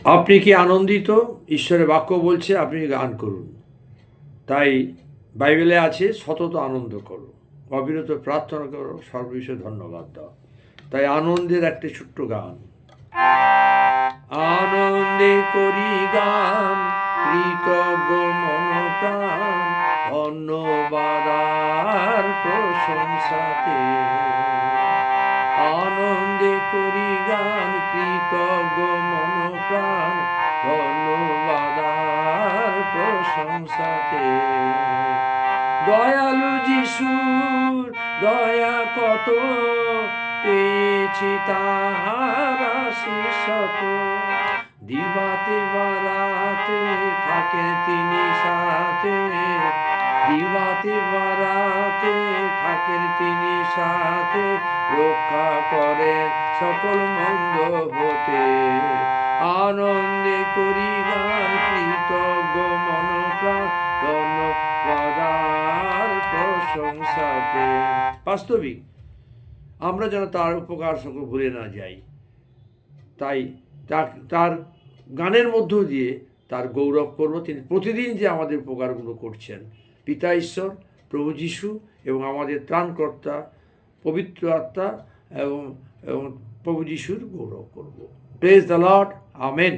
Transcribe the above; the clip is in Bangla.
আপনি কি আনন্দিত? ঈশ্বরের বাক্য বলছে আপনি গান করুন। তাই বাইবেলে আছে সতত আনন্দ করো, অবিরত প্রার্থনা করো, সর্ববিষয়ে ধন্যবাদ দাও। তাই আনন্দের একটি ছোট্ট গান। আনন্দে করি গান, কৃতজ্ঞ মনপ্রাণ, ধন্যবাদ আর প্রশংসাতে। আনন্দে করি গান, কৃতজ্ঞ মনপ্রাণ, ধন্যবাদ আর প্রশংসাতে। দয়ালু যিশুর দয়া কত, পেয়েছি তাহার আশীষ শত। দিবাতে বারাতে থাকেন তিনি সাথে, দিবাতে বারাতে থাকেন তিনি সাথে, রক্ষা করেন সকল মন্দ হতে। আনন্দে করি গান, কৃতজ্ঞ মনপ্রাণ, ধন্যবাদ আর প্রশংসাতে। বাস্তবিক আমরা যেন তার উপকার সকল ভুলে না যাই। তাই তার গানের মধ্য দিয়ে তার গৌরব করব। তিনি প্রতিদিন যে আমাদের উপকারগুলো করছেন, পিতা ঈশ্বর, প্রভু যীশু এবং আমাদের ত্রাণকর্তা পবিত্র আত্মা এবং প্রভু যীশুর গৌরব করব। Praise the Lord, amen.